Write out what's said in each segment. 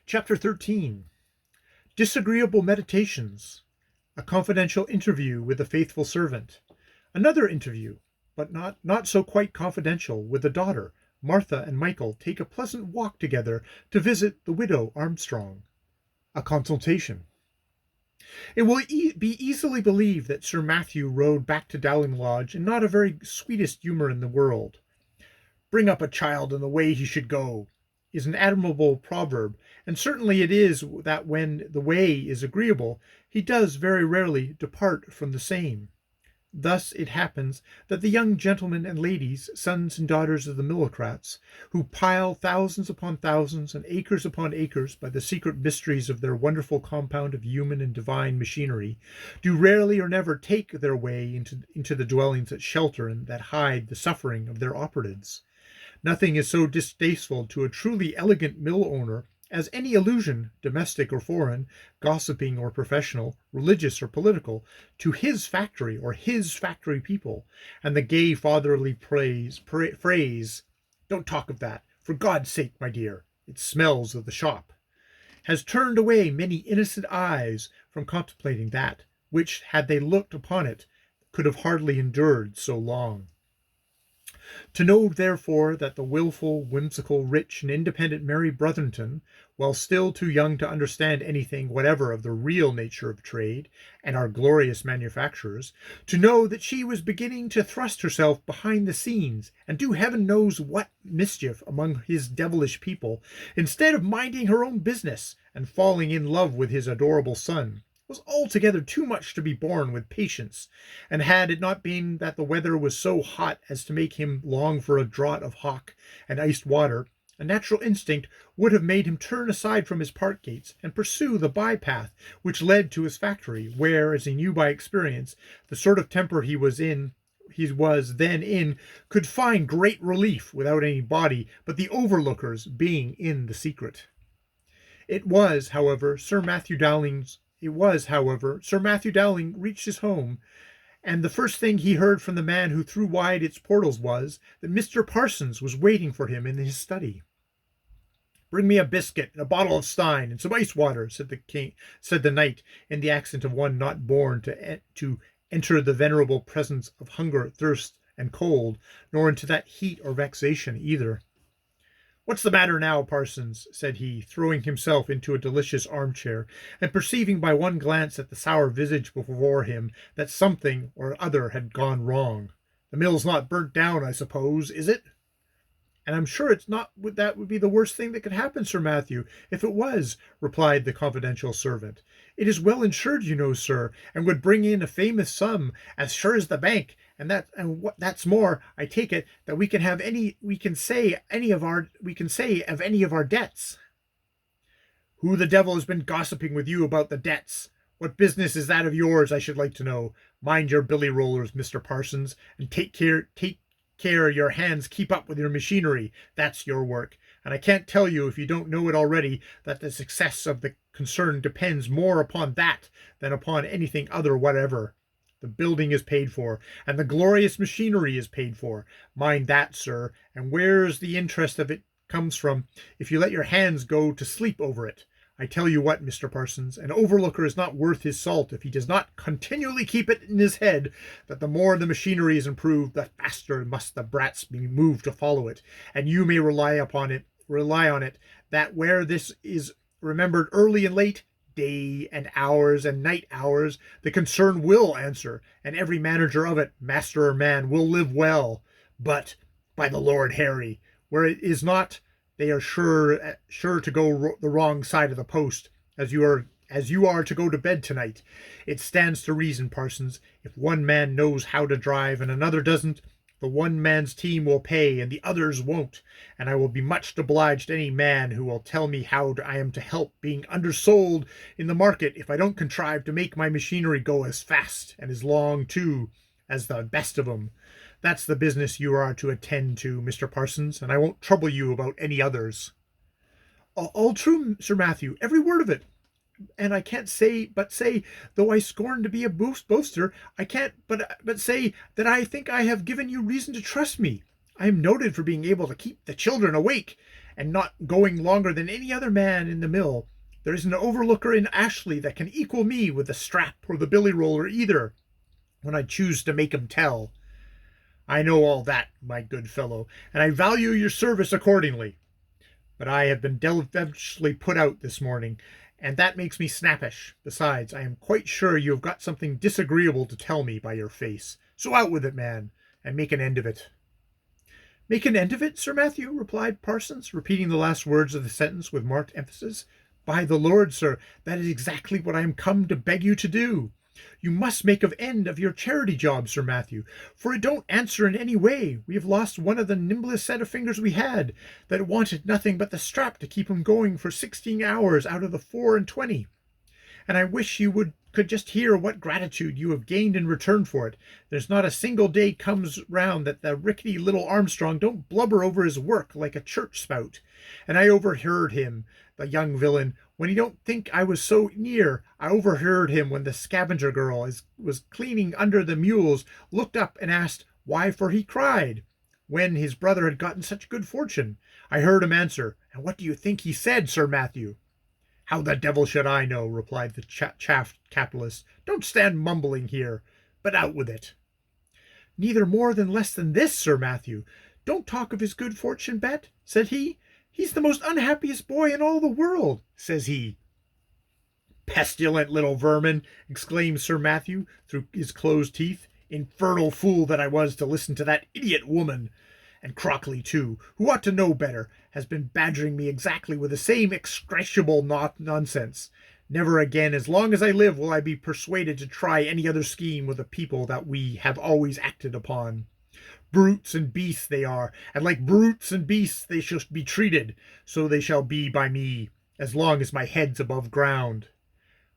Chapter 13. Disagreeable Meditations. A confidential interview with a faithful servant. Another interview, but not so quite confidential, with a daughter. Martha and Mchl take a pleasant walk together to visit the widow Armstrong. A consultation. It will be easily believed that Sir Matthew rode back to Dowling Lodge in not a very sweetest humour in the world. Bring up a child in the way he should go is an admirable proverb, and certainly it is that when the way is agreeable, he does very rarely depart from the same. Thus it happens that the young gentlemen and ladies, sons and daughters of the Mchlocrats, who pile thousands upon thousands and acres upon acres by the secret mysteries of their wonderful compound of human and divine machinery, do rarely or never take their way into the dwellings that shelter and that hide the suffering of their operatives. Nothing is so distasteful to a truly elegant mill owner as any allusion, domestic or foreign, gossiping or professional, religious or political, to his factory or his factory people, and the gay fatherly phrase, "Don't talk of that, for God's sake, my dear, it smells of the shop," has turned away many innocent eyes from contemplating that, which, had they looked upon it, could have hardly endured so long. To know, therefore, that the wilful, whimsical, rich, and independent Mary Brotherton, while still too young to understand anything whatever of the real nature of trade and our glorious manufactures, to know that she was beginning to thrust herself behind the scenes and do heaven knows what mischief among his devilish people, instead of minding her own business and falling in love with his adorable son, was altogether too much to be borne with patience, and had it not been that the weather was so hot as to make him long for a draught of hock and iced water, a natural instinct would have made him turn aside from his park gates and pursue the by-path which led to his factory, where, as he knew by experience, the sort of temper he was then in could find great relief without any body but the overlookers being in the secret. It was, however, Sir Matthew Dowling reached his home, and the first thing he heard from the man who threw wide its portals was that Mr. Parsons was waiting for him in his study. "Bring me a biscuit and a bottle of Stein and some ice water," said the knight, in the accent of one not born to enter the venerable presence of hunger, thirst, and cold, nor into that heat or vexation either. "What's the matter now, Parsons?" said he, throwing himself into a delicious armchair, and perceiving by one glance at the sour visage before him that something or other had gone wrong. "The mill's not burnt down, I suppose, is it?" "And I'm sure it's not. That would be the worst thing that could happen, Sir Matthew, if it was," replied the confidential servant. "It is well insured, you know, sir, and would bring in a famous sum, as sure as the bank. And that's more, I take it, that we can say of any of our debts." "Who the devil has been gossiping with you about the debts? What business is that of yours, I should like to know? Mind your billy rollers, Mr. Parsons, and take care your hands keep up with your machinery. That's your work. And I can't tell you, if you don't know it already, that the success of the concern depends more upon that than upon anything other whatever. The building is paid for, and the glorious machinery is paid for. Mind that, sir, and where's the interest of it comes from, if you let your hands go to sleep over it. I tell you what, Mr. Parsons, an overlooker is not worth his salt if he does not continually keep it in his head that the more the machinery is improved, the faster must the brats be moved to follow it, and you may rely on it that where this is remembered early and late, day and hours and night hours, the concern will answer, and every manager of it, master or man, will live well. But, by the Lord Harry, where it is not, they are sure to go the wrong side of the post, as you are to go to bed tonight. It stands to reason, Parsons, if one man knows how to drive and another doesn't, the one man's team will pay and the other's won't, and I will be much obliged to any man who will tell me how I am to help being undersold in the market if I don't contrive to make my machinery go as fast, and as long too, as the best of 'em. That's the business you are to attend to, Mr. Parsons, and I won't trouble you about any others." All true, Sir Matthew, every word of it. And I can't say, though I scorn to be a boaster, I can't but say that I think I have given you reason to trust me. I am noted for being able to keep the children awake, and not going longer than any other man in the mill. There isn't an overlooker in Ashley that can equal me with the strap or the billy roller either, when I choose to make 'em tell. I know all that, my good fellow, and I value your service accordingly. But I have been devilishly put out this morning, and that makes me snappish. Besides, I am quite sure you have got something disagreeable to tell me by your face. So out with it, man, and make an end of it. Make an end of it, Sir Matthew? Replied Parsons, repeating the last words of the sentence with marked emphasis. By the Lord, sir, that is exactly what I am come to beg you to do. You must make an end of your charity job, Sir Matthew, for it don't answer in any way. We have lost one of the nimblest set of fingers we had, that wanted nothing but the strap to keep him going for 16 hours out of the 24. And I wish you could just hear what gratitude you have gained in return for it. There's not a single day comes round that the rickety little Armstrong don't blubber over his work like a church spout. And I overheard him, the young villain, when he don't think I was so near. I overheard him when the scavenger girl was cleaning under the mules, looked up and asked why for he cried, when his brother had gotten such good fortune. I heard him answer, and what do you think he said, Sir Matthew? How the devil should I know, replied the chaffed capitalist. Don't stand mumbling here, but out with it. Neither more than less than this, Sir Matthew. Don't talk of his good fortune, Bet, said he. He's the most unhappiest boy in all the world, says he. Pestilent little vermin, exclaimed Sir Matthew through his closed teeth. Infernal fool that I was to listen to that idiot woman. And Crockley, too, who ought to know better, has been badgering me exactly with the same execrable nonsense. Never again, as long as I live, will I be persuaded to try any other scheme with a people that we have always acted upon. Brutes and beasts they are, and like brutes and beasts they shall be treated. So they shall be by me, as long as my head's above ground.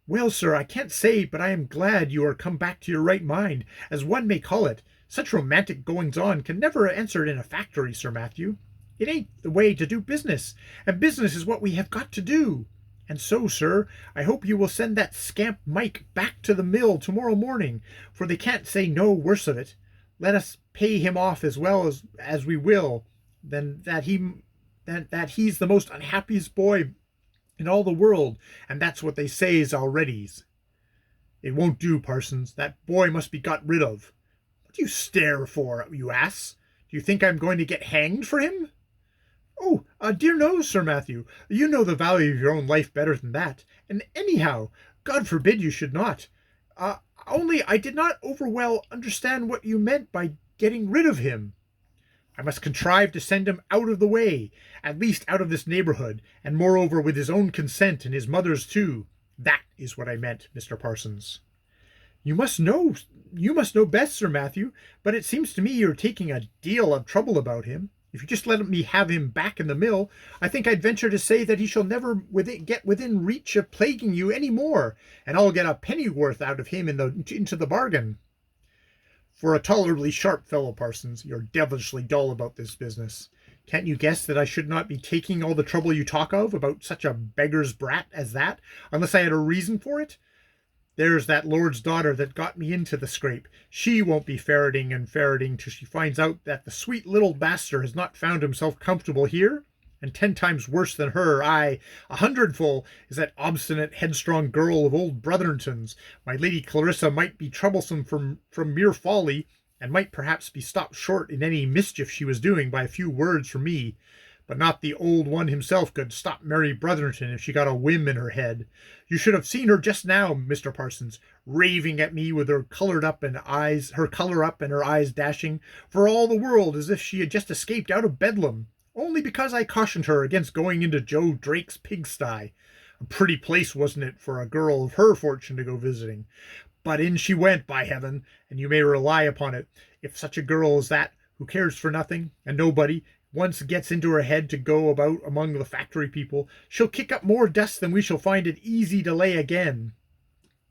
Well, sir, I can't say but I am glad you are come back to your right mind, as one may call it. Such romantic goings-on can never answer in a factory, Sir Matthew. It ain't the way to do business, and business is what we have got to do. And so, sir, I hope you will send that scamp Mike back to the mill tomorrow morning, for they can't say no worse of it. Let us pay him off as well as we will, then that he's the most unhappiest boy in all the world, and that's what they say is already's. It won't do, Parsons. That boy must be got rid of. What do you stare for, you ass? Do you think I'm going to get hanged for him? Oh, dear no, Sir Matthew. You know the value of your own life better than that. And anyhow, God forbid you should not. Only I did not overwell understand what you meant by getting rid of him. I must contrive to send him out of the way, at least out of this neighborhood, and moreover with his own consent and his mother's too. That is what I meant, Mr. Parsons. You must know best, Sir Matthew, but it seems to me you're taking a deal of trouble about him. If you just let me have him back in the mill, I think I'd venture to say that he shall never get within reach of plaguing you any more, and I'll get a pennyworth out of him into the bargain. For a tolerably sharp fellow, Parsons, you're devilishly dull about this business. Can't you guess that I should not be taking all the trouble you talk of about such a beggar's brat as that, unless I had a reason for it? There's that lord's daughter that got me into the scrape. She won't be ferreting till she finds out that the sweet little bastard has not found himself comfortable here. And 10 times worse than her, aye, 100-fold, is that obstinate, headstrong girl of old Brotherton's. My Lady Clarissa might be troublesome from mere folly, and might perhaps be stopped short in any mischief she was doing by a few words from me. But not the old one himself could stop Mary Brotherton if she got a whim in her head. You should have seen her just now, Mr. Parsons, raving at me with her colour up and her eyes dashing, for all the world as if she had just escaped out of Bedlam, only because I cautioned her against going into Joe Drake's pigsty. A pretty place, wasn't it, for a girl of her fortune to go visiting? But in she went, by heaven, and you may rely upon it, if such a girl as that, who cares for nothing and nobody, once gets into her head to go about among the factory people, she'll kick up more dust than we shall find it easy to lay again.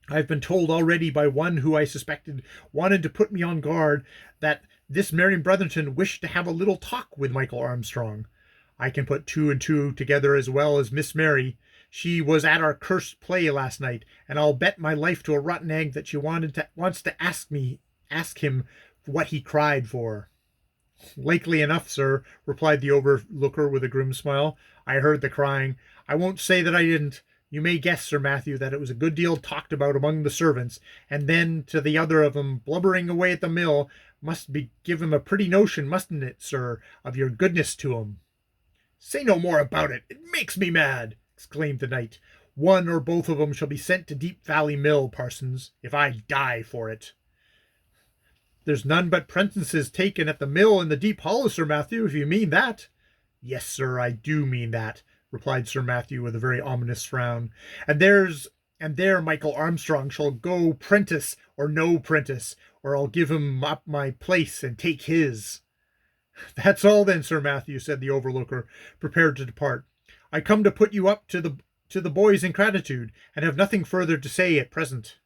I've been told already by one who I suspected wanted to put me on guard that this Mary Brotherton wished to have a little talk with Mchl Armstrong. I can put 2 and 2 together as well as Miss Mary. She was at our cursed play last night, and I'll bet my life to a rotten egg that she wants to ask him what he cried for. Likely enough, sir, replied the overlooker with a grim smile. I heard the crying. I won't say that I didn't. You may guess, Sir Matthew, that it was a good deal talked about among the servants, and then to the other of 'em blubbering away at the mill must be give him a pretty notion, mustn't it, sir, of your goodness to him? Say no more about it. It makes me mad, exclaimed the knight. One or both of 'em shall be sent to Deep Valley Mill, Parsons, if I die for it. There's none but prentices taken at the mill in the deep hollow, Sir Matthew, if you mean that. Yes, sir, I do mean that, replied Sir Matthew with a very ominous frown. And there Mchl Armstrong shall go prentice or no prentice, or I'll give him up my place and take his. That's all then, Sir Matthew, said the overlooker, prepared to depart. I come to put you up to the boy's ingratitude, and have nothing further to say at present.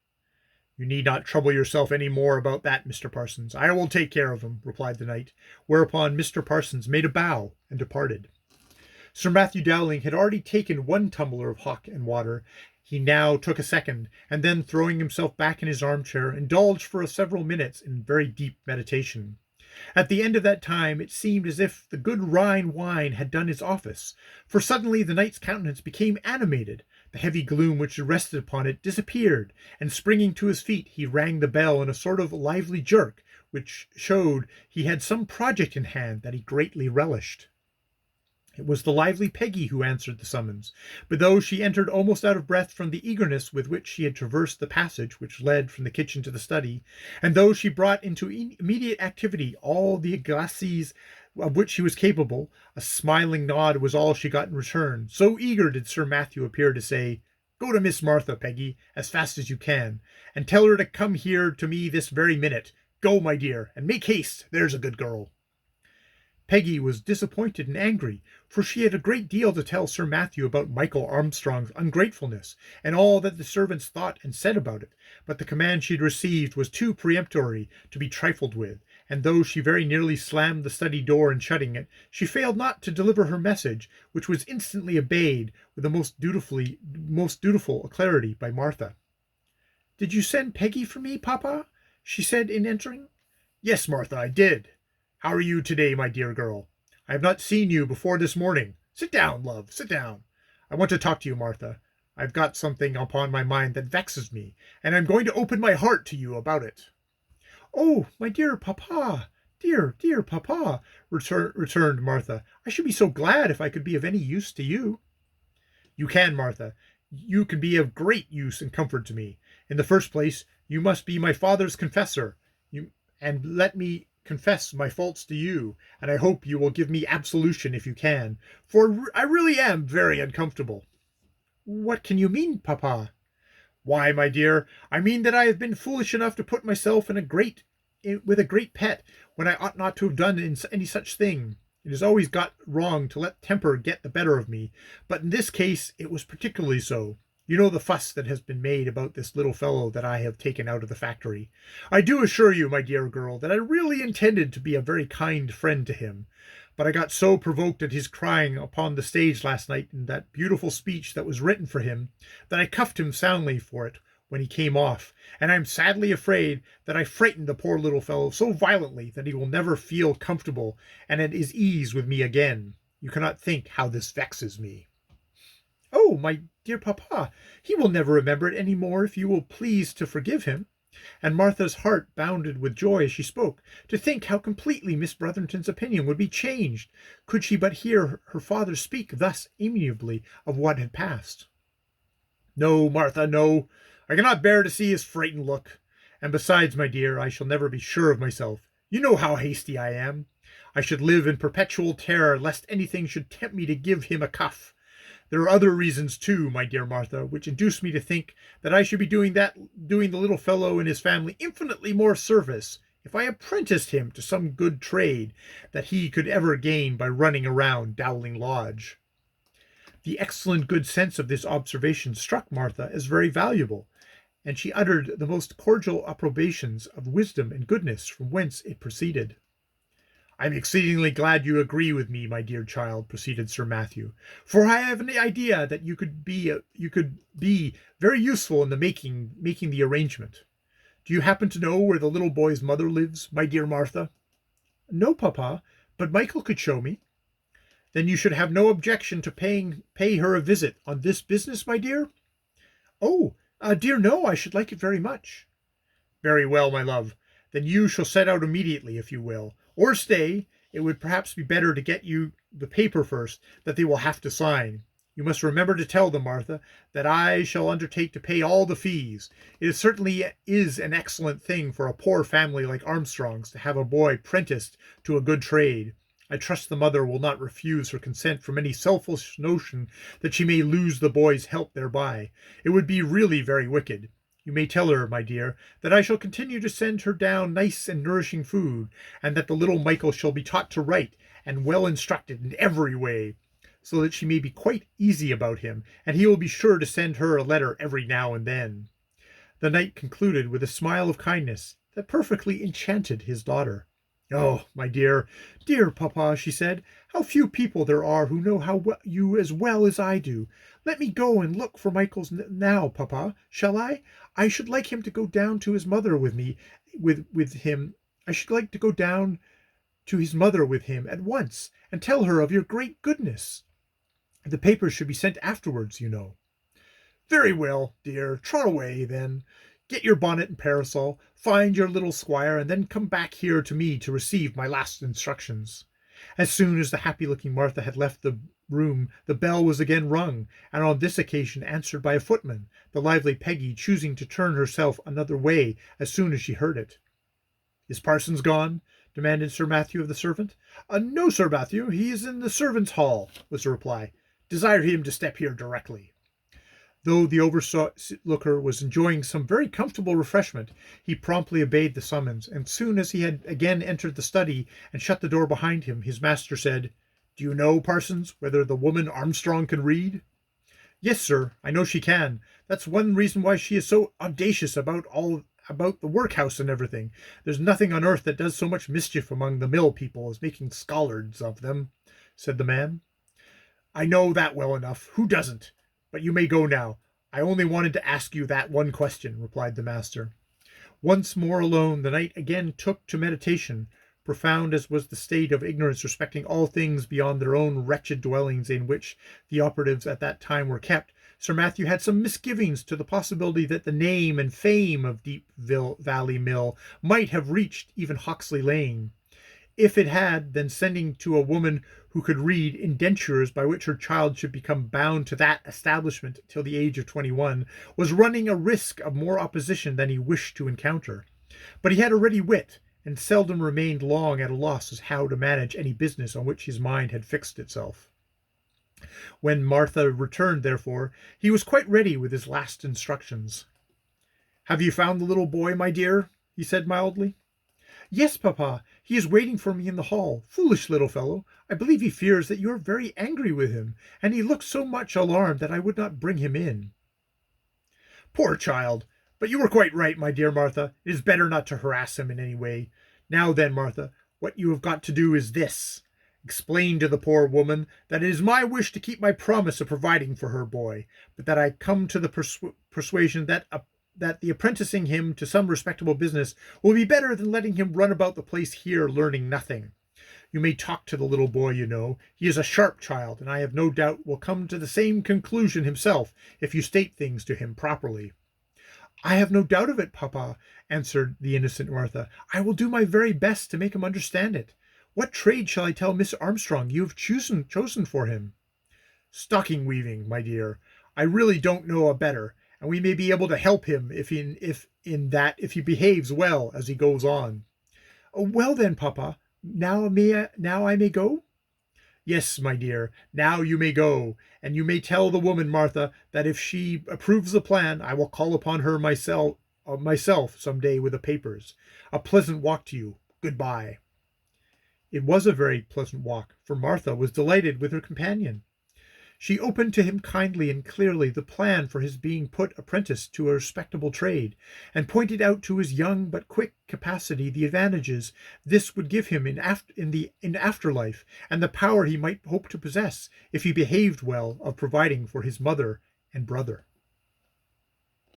You need not trouble yourself any more about that, Mr. Parsons. I will take care of him, replied the knight, whereupon Mr. Parsons made a bow and departed. Sir Matthew Dowling had already taken one tumbler of hock and water. He now took a second, and then, throwing himself back in his armchair, indulged for several minutes in very deep meditation. At the end of that time it seemed as if the good Rhine wine had done its office, for suddenly the knight's countenance became animated, the heavy gloom which had rested upon it disappeared, and springing to his feet he rang the bell in a sort of lively jerk, which showed he had some project in hand that he greatly relished. It was the lively Peggy who answered the summons, but though she entered almost out of breath from the eagerness with which she had traversed the passage which led from the kitchen to the study, and though she brought into immediate activity all the glacis of which she was capable, a smiling nod was all she got in return. So eager did Sir Matthew appear to say, Go to Miss Martha, Peggy, as fast as you can, and tell her to come here to me this very minute. Go, my dear, and make haste, there's a good girl. Peggy was disappointed and angry, for she had a great deal to tell Sir Matthew about Mchl Armstrong's ungratefulness, and all that the servants thought and said about it, but the command she had received was too peremptory to be trifled with, and though she very nearly slammed the study door in shutting it, she failed not to deliver her message, which was instantly obeyed with the most dutiful alacrity by Martha. Did you send Peggy for me, Papa? She said in entering. Yes, Martha, I did. How are you today, my dear girl? I have not seen you before this morning. Sit down, love, sit down. I want to talk to you, Martha. I've got something upon my mind that vexes me, and I'm going to open my heart to you about it. Oh, my dear papa, dear papa, returned Martha. I should be so glad if I could be of any use to you. You can, Martha. You can be of great use and comfort to me. In the first place, you must be my father's confessor, and let me confess my faults to you, and I hope you will give me absolution if you can, for I really am very uncomfortable. What can you mean, Papa? Why, my dear, I mean that I have been foolish enough to put myself with a great pet, when I ought not to have done any such thing. It has always got wrong to let temper get the better of me, but in this case it was particularly so. You know the fuss that has been made about this little fellow that I have taken out of the factory. I do assure you, my dear girl, that I really intended to be a very kind friend to him, but I got so provoked at his crying upon the stage last night in that beautiful speech that was written for him, that I cuffed him soundly for it when he came off, and I am sadly afraid that I frightened the poor little fellow so violently that he will never feel comfortable and at his ease with me again. You cannot think how this vexes me. Oh, my dear papa, he will never remember it any more if you will please to forgive him. And Martha's heart bounded with joy as she spoke, to think how completely Miss Brotherton's opinion would be changed, could she but hear her father speak thus amiably of what had passed. No, Martha, no, I cannot bear to see his frightened look. And besides, my dear, I shall never be sure of myself. You know how hasty I am. I should live in perpetual terror lest anything should tempt me to give him a cuff. There are other reasons, too, my dear Martha, which induce me to think that I should be doing the little fellow and his family infinitely more service if I apprenticed him to some good trade that he could ever gain by running around Dowling Lodge. The excellent good sense of this observation struck Martha as very valuable, and she uttered the most cordial approbations of wisdom and goodness from whence it proceeded. I am exceedingly glad you agree with me, my dear child, proceeded Sir Matthew, for I have an idea that you could be very useful in the making the arrangement. Do you happen to know where the little boy's mother lives, my dear Martha? No, papa, but Michael could show me. Then you should have no objection to pay her a visit on this business, my dear? Oh, dear, no, I should like it very much. Very well, my love. Then you shall set out immediately, if you will. Or stay. It would perhaps be better to get you the paper first that they will have to sign. You must remember to tell them, Martha, that I shall undertake to pay all the fees. It certainly is an excellent thing for a poor family like Armstrong's to have a boy prenticed to a good trade. I trust the mother will not refuse her consent from any selfish notion that she may lose the boy's help thereby. It would be really very wicked. You may tell her, my dear, that I shall continue to send her down nice and nourishing food, and that the little Michael shall be taught to write, and well instructed in every way, so that she may be quite easy about him, and he will be sure to send her a letter every now and then. The knight concluded with a smile of kindness that perfectly enchanted his daughter. Oh, my dear, dear papa, she said, how few people there are who know you as well as I do. Let me go and look for Michael's now, papa. Shall I? I should like him to go down to his mother with me, with him. I should like to go down to his mother with him at once and tell her of your great goodness. The papers should be sent afterwards, you know. Very well, dear. Trot away, then. Get your bonnet and parasol, find your little squire, and then come back here to me to receive my last instructions. As soon as the happy-looking Martha had left the room, the bell was again rung, and on this occasion answered by a footman, the lively Peggy choosing to turn herself another way as soon as she heard it. Is Parsons gone? Demanded Sir Matthew of the servant. No, Sir Matthew, he is in the servants' hall, was the reply. Desire him to step here directly. Though the overlooker was enjoying some very comfortable refreshment, he promptly obeyed the summons, and soon as he had again entered the study and shut the door behind him, his master said, Do you know, Parsons, whether the woman Armstrong can read? Yes, sir, I know she can. That's one reason why she is so audacious about the workhouse and everything. There's nothing on earth that does so much mischief among the mill people as making scholars of them, said the man. I know that well enough. Who doesn't? But you may go now. I only wanted to ask you that one question, replied the master. Once more alone, the knight again took to meditation. Profound as was the state of ignorance respecting all things beyond their own wretched dwellings in which the operatives at that time were kept, Sir Matthew had some misgivings to the possibility that the name and fame of Deep Valley Mill might have reached even Hoxley Lane. If it had, then sending to a woman who could read indentures by which her child should become bound to that establishment till the age of 21 was running a risk of more opposition than he wished to encounter. But he had a ready wit, and seldom remained long at a loss as how to manage any business on which his mind had fixed itself. When Martha returned, therefore, he was quite ready with his last instructions. Have you found the little boy, my dear? He said mildly. Yes, papa. He is waiting for me in the hall. Foolish little fellow. I believe he fears that you are very angry with him, and he looks so much alarmed that I would not bring him in. Poor child! But you were quite right, my dear Martha. It is better not to harass him in any way. Now then, Martha, what you have got to do is this. Explain to the poor woman that it is my wish to keep my promise of providing for her boy, but that I come to the persuasion that the apprenticing him to some respectable business will be better than letting him run about the place here learning nothing. You may talk to the little boy, you know. He is a sharp child, and I have no doubt will come to the same conclusion himself if you state things to him properly. I have no doubt of it, papa, answered the innocent Martha. I will do my very best to make him understand it. What trade shall I tell Miss Armstrong you have chosen for him? Stocking weaving, my dear. I really don't know a better, and we may be able to help him if he behaves well as he goes on. Oh, well then, papa, now I may go? Yes, my dear, now you may go, and you may tell the woman, Martha, that if she approves the plan, I will call upon her myself some day with the papers. A pleasant walk to you. Goodbye. It was a very pleasant walk, for Martha was delighted with her companion. She opened to him kindly and clearly the plan for his being put apprentice to a respectable trade, and pointed out to his young but quick capacity the advantages this would give him in after life, and the power he might hope to possess, if he behaved well, of providing for his mother and brother.